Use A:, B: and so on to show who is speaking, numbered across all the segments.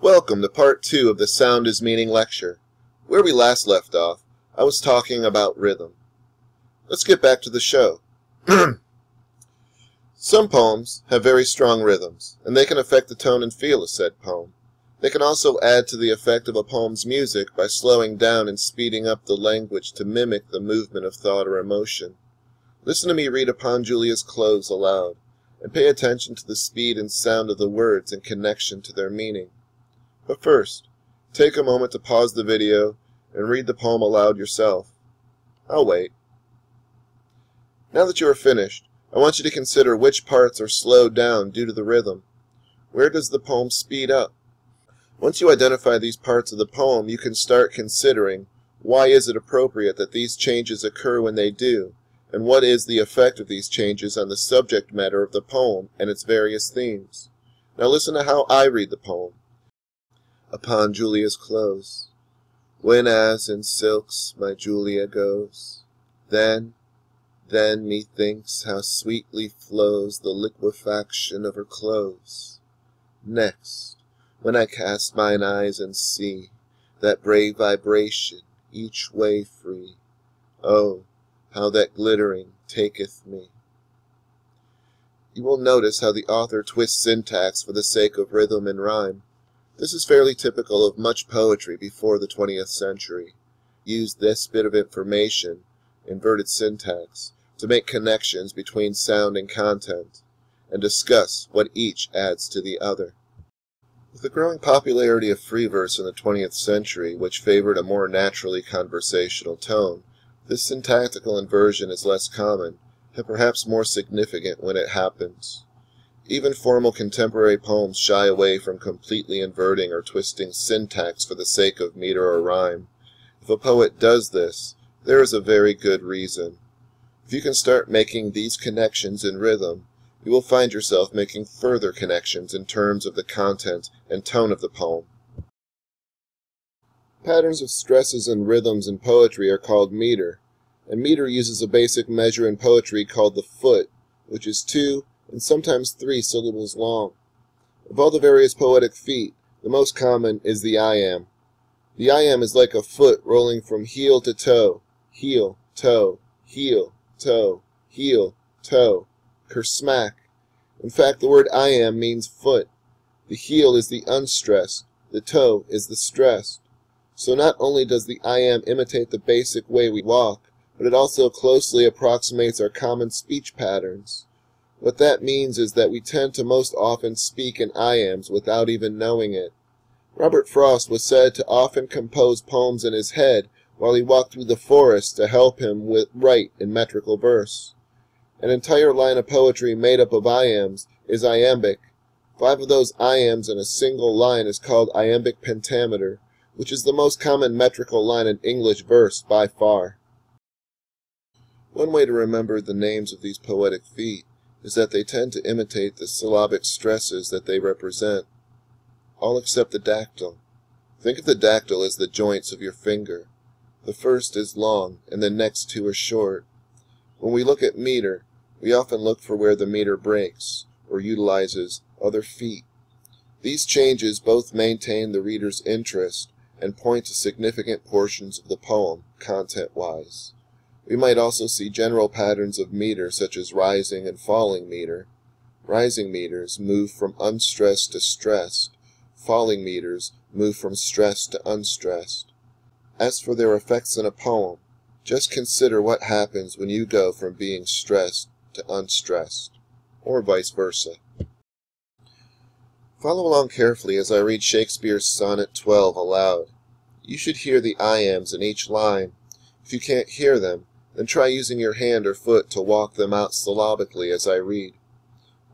A: Welcome to part 2 of the Sound is Meaning lecture. Where we last left off, I was talking about rhythm. Let's get back to the show. Some poems have very strong rhythms, and they can affect the tone and feel of said poem. They can also add to the effect of a poem's music by slowing down and speeding up the language to mimic the movement of thought or emotion. Listen to me read Upon Julia's Clothes aloud, and pay attention to the speed and sound of the words in connection to their meaning. But first, take a moment to pause the video and read the poem aloud yourself. I'll wait. Now that you are finished, I want you to consider which parts are slowed down due to the rhythm. Where does the poem speed up? Once you identify these parts of the poem, you can start considering why is it appropriate that these changes occur when they do, and what is the effect of these changes on the subject matter of the poem and its various themes. Now listen to how I read the poem. Upon Julia's clothes, when as in silks my Julia goes, then methinks how sweetly flows the liquefaction of her clothes. Next, when I cast mine eyes and see that brave vibration each way free, oh, how that glittering taketh me. You will notice how the author twists syntax for the sake of rhythm and rhyme. This is fairly typical of much poetry before the 20th century. Use this bit of information, inverted syntax, to make connections between sound and content, and discuss what each adds to the other. With the growing popularity of free verse in the 20th century, which favored a more naturally conversational tone, this syntactical inversion is less common, and perhaps more significant when it happens. Even formal contemporary poems shy away from completely inverting or twisting syntax for the sake of meter or rhyme. If a poet does this, there is a very good reason. If you can start making these connections in rhythm, you will find yourself making further connections in terms of the content and tone of the poem. Patterns of stresses and rhythms in poetry are called meter, and meter uses a basic measure in poetry called the foot, which is 2 and sometimes 3 syllables long. Of all the various poetic feet, the most common is the iamb. The iamb is like a foot rolling from heel to toe, heel, toe, heel, toe, heel, toe, kersmack. In fact, the word iamb means foot. The heel is the unstressed, the toe is the stressed. So not only does the iamb imitate the basic way we walk, but it also closely approximates our common speech patterns. What that means is that we tend to most often speak in iambs without even knowing it. Robert Frost was said to often compose poems in his head while he walked through the forest to help him write in metrical verse. An entire line of poetry made up of iambs is iambic. 5 of those iambs in a single line is called iambic pentameter, which is the most common metrical line in English verse by far. One way to remember the names of these poetic feet is that they tend to imitate the syllabic stresses that they represent. All except the dactyl. Think of the dactyl as the joints of your finger. The first is long, and the next 2 are short. When we look at meter, we often look for where the meter breaks, or utilizes other feet. These changes both maintain the reader's interest and point to significant portions of the poem, content-wise. We might also see general patterns of meter such as rising and falling meter. Rising meters move from unstressed to stressed. Falling meters move from stressed to unstressed. As for their effects in a poem, just consider what happens when you go from being stressed to unstressed, or vice versa. Follow along carefully as I read Shakespeare's Sonnet 12 aloud. You should hear the iambs in each line. If you can't hear them, then try using your hand or foot to walk them out syllabically as I read.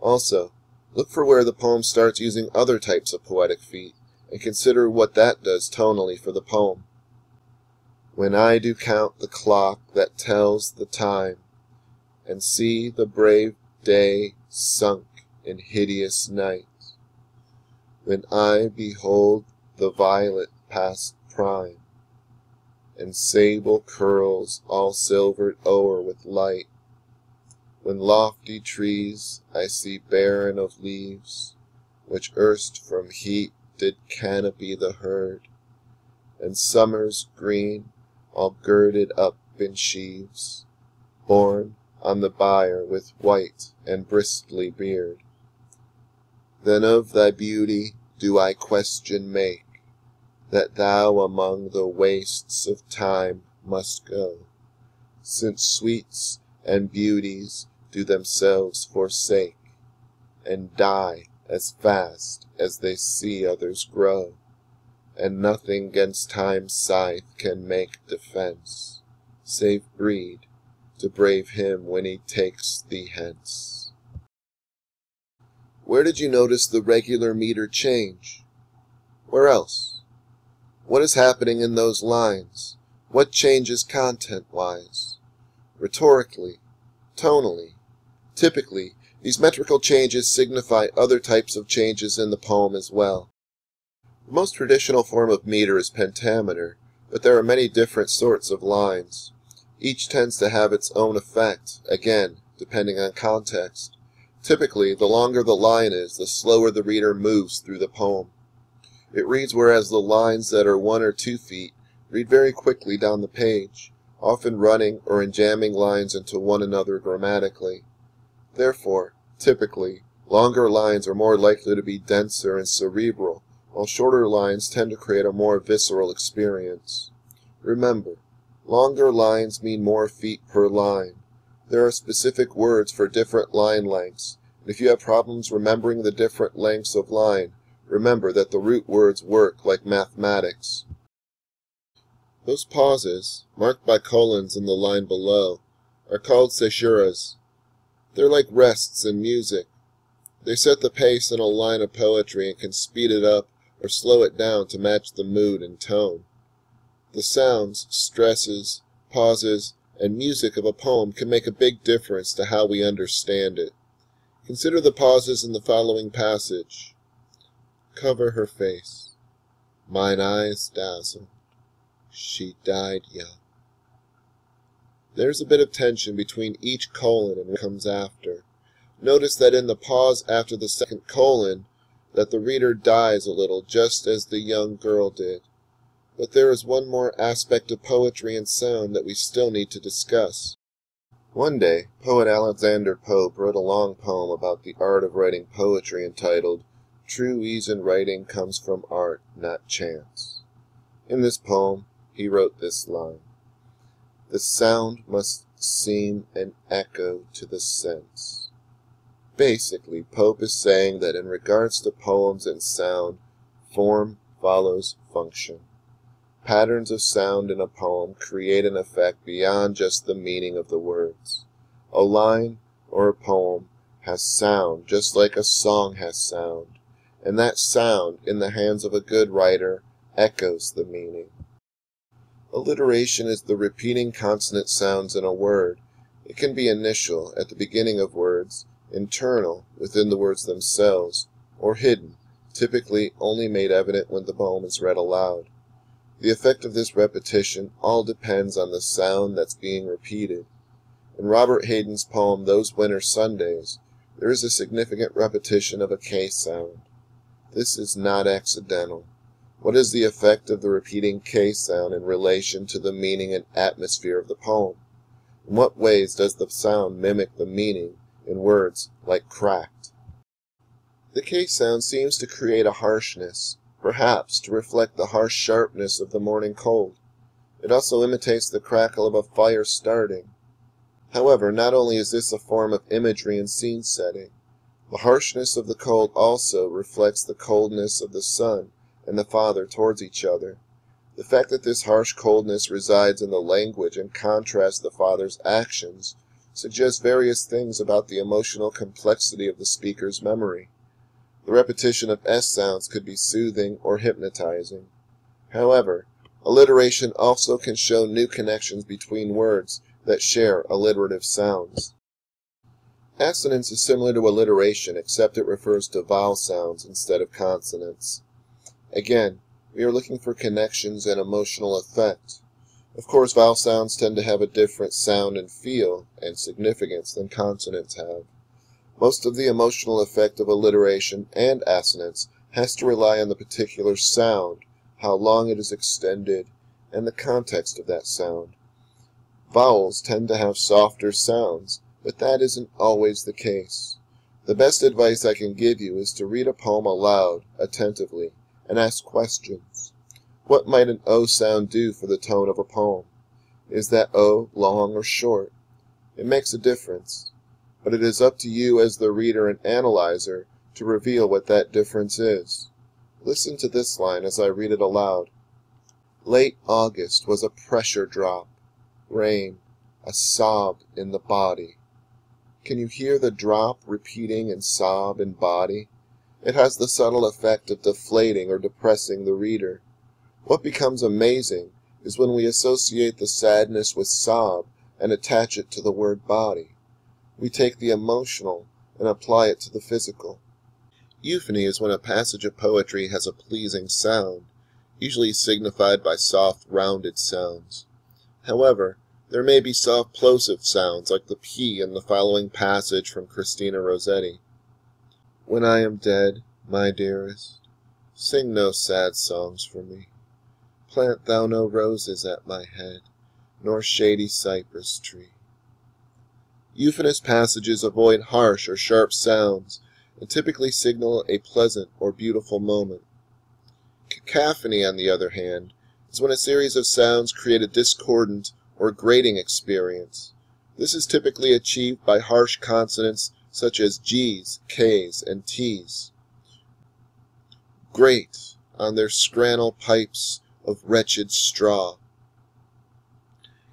A: Also, look for where the poem starts using other types of poetic feet, and consider what that does tonally for the poem. When I do count the clock that tells the time, and see the brave day sunk in hideous night, when I behold the violet past prime, and sable curls all silvered o'er with light, when lofty trees I see barren of leaves, which erst from heat did canopy the herd, and summers green, all girded up in sheaves, borne on the bier with white and bristly beard. Then of thy beauty do I question make, that thou among the wastes of time must go, since sweets and beauties do themselves forsake, and die as fast as they see others grow, and nothing 'gainst time's scythe can make defence, save breed to brave him when he takes thee hence. Where did you notice the regular meter change? Where else? What is happening in those lines? What changes content-wise? Rhetorically? Tonally? Typically, these metrical changes signify other types of changes in the poem as well. The most traditional form of meter is pentameter, but there are many different sorts of lines. Each tends to have its own effect, again, depending on context. Typically, the longer the line is, the slower the reader moves through the poem. It reads whereas the lines that are 1 or 2 feet read very quickly down the page, often running or enjamming lines into one another grammatically. Therefore, typically, longer lines are more likely to be denser and cerebral, while shorter lines tend to create a more visceral experience. Remember, longer lines mean more feet per line. There are specific words for different line lengths, and if you have problems remembering the different lengths of line, remember that the root words work like mathematics. Those pauses, marked by colons in the line below, are called caesuras. They're like rests in music. They set the pace in a line of poetry and can speed it up or slow it down to match the mood and tone. The sounds, stresses, pauses, and music of a poem can make a big difference to how we understand it. Consider the pauses in the following passage. Cover her face. Mine eyes dazzled. She died young. There's a bit of tension between each colon and what comes after. Notice that in the pause after the second colon, that the reader dies a little, just as the young girl did. But there is one more aspect of poetry and sound that we still need to discuss. One day, poet Alexander Pope wrote a long poem about the art of writing poetry entitled, True Ease in Writing Comes from Art, Not Chance. In this poem, he wrote this line. The sound must seem an echo to the sense. Basically, Pope is saying that in regards to poems and sound, form follows function. Patterns of sound in a poem create an effect beyond just the meaning of the words. A line or a poem has sound just like a song has sound, and that sound, in the hands of a good writer, echoes the meaning. Alliteration is the repeating consonant sounds in a word. It can be initial, at the beginning of words, internal, within the words themselves, or hidden, typically only made evident when the poem is read aloud. The effect of this repetition all depends on the sound that's being repeated. In Robert Hayden's poem Those Winter Sundays, there is a significant repetition of a K sound. This is not accidental. What is the effect of the repeating K sound in relation to the meaning and atmosphere of the poem? In what ways does the sound mimic the meaning in words like cracked? The K sound seems to create a harshness, perhaps to reflect the harsh sharpness of the morning cold. It also imitates the crackle of a fire starting. However, not only is this a form of imagery and scene setting, the harshness of the cold also reflects the coldness of the son and the father towards each other. The fact that this harsh coldness resides in the language and contrasts the father's actions suggests various things about the emotional complexity of the speaker's memory. The repetition of S sounds could be soothing or hypnotizing. However, alliteration also can show new connections between words that share alliterative sounds. Assonance is similar to alliteration, except it refers to vowel sounds instead of consonants. Again, we are looking for connections and emotional effect. Of course, vowel sounds tend to have a different sound and feel and significance than consonants have. Most of the emotional effect of alliteration and assonance has to rely on the particular sound, how long it is extended, and the context of that sound. Vowels tend to have softer sounds, but that isn't always the case. The best advice I can give you is to read a poem aloud, attentively, and ask questions. What might an O sound do for the tone of a poem? Is that O long or short? It makes a difference, but it is up to you as the reader and analyzer to reveal what that difference is. Listen to this line as I read it aloud. Late August was a pressure drop, rain, a sob in the body. Can you hear the drop repeating in sob and body? It has the subtle effect of deflating or depressing the reader. What becomes amazing is when we associate the sadness with sob and attach it to the word body. We take the emotional and apply it to the physical. Euphony is when a passage of poetry has a pleasing sound, usually signified by soft, rounded sounds. However, there may be soft plosive sounds like the P in the following passage from Christina Rossetti. When I am dead, my dearest, sing no sad songs for me. Plant thou no roses at my head, nor shady cypress tree. Euphonous passages avoid harsh or sharp sounds and typically signal a pleasant or beautiful moment. Cacophony, on the other hand, is when a series of sounds create a discordant or grating experience. This is typically achieved by harsh consonants such as G's, K's, and T's. Grate on their scrannel pipes of wretched straw.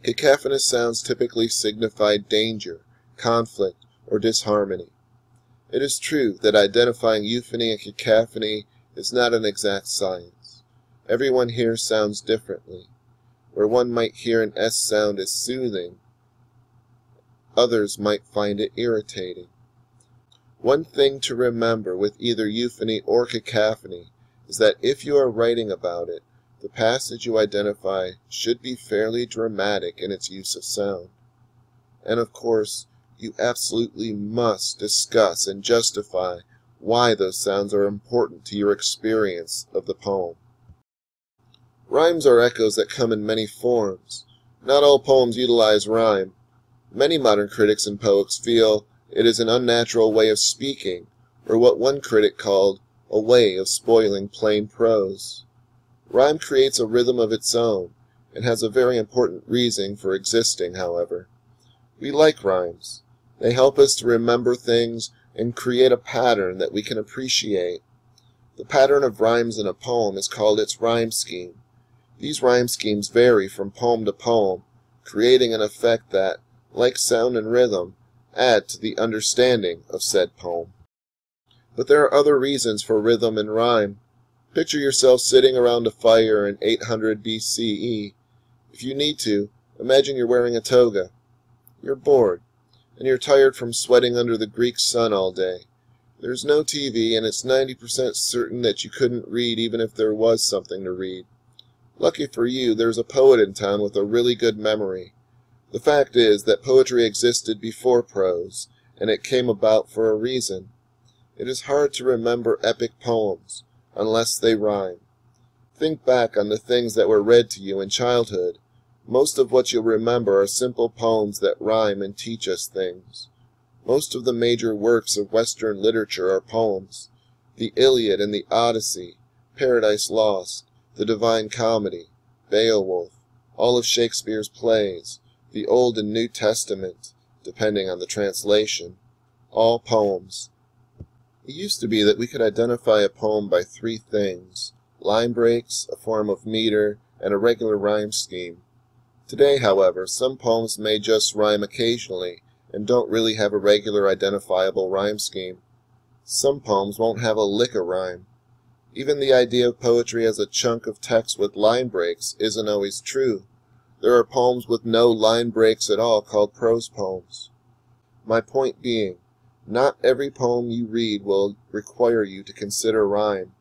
A: Cacophonous sounds typically signify danger, conflict, or disharmony. It is true that identifying euphony and cacophony is not an exact science. Everyone hears sounds differently. Where one might hear an S sound as soothing, others might find it irritating. One thing to remember with either euphony or cacophony is that if you are writing about it, the passage you identify should be fairly dramatic in its use of sound. And of course, you absolutely must discuss and justify why those sounds are important to your experience of the poem. Rhymes are echoes that come in many forms. Not all poems utilize rhyme. Many modern critics and poets feel it is an unnatural way of speaking, or what one critic called a way of spoiling plain prose. Rhyme creates a rhythm of its own, and has a very important reason for existing, however. We like rhymes. They help us to remember things and create a pattern that we can appreciate. The pattern of rhymes in a poem is called its rhyme scheme. These rhyme schemes vary from poem to poem, creating an effect that, like sound and rhythm, add to the understanding of said poem. But there are other reasons for rhythm and rhyme. Picture yourself sitting around a fire in 800 BCE. If you need to, imagine you're wearing a toga. You're bored, and you're tired from sweating under the Greek sun all day. There's no TV, and it's 90% certain that you couldn't read even if there was something to read. Lucky for you, there's a poet in town with a really good memory. The fact is that poetry existed before prose, and it came about for a reason. It is hard to remember epic poems, unless they rhyme. Think back on the things that were read to you in childhood. Most of what you'll remember are simple poems that rhyme and teach us things. Most of the major works of Western literature are poems. The Iliad and the Odyssey, Paradise Lost, the Divine Comedy, Beowulf, all of Shakespeare's plays, the Old and New Testament, depending on the translation, all poems. It used to be that we could identify a poem by three things: line breaks, a form of meter, and a regular rhyme scheme. Today, however, some poems may just rhyme occasionally and don't really have a regular identifiable rhyme scheme. Some poems won't have a lick of rhyme. Even the idea of poetry as a chunk of text with line breaks isn't always true. There are poems with no line breaks at all called prose poems. My point being, not every poem you read will require you to consider rhyme,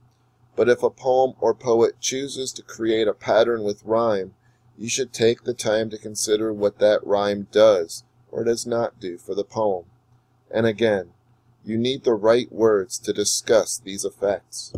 A: but if a poem or poet chooses to create a pattern with rhyme, you should take the time to consider what that rhyme does or does not do for the poem. And again, you need the right words to discuss these effects.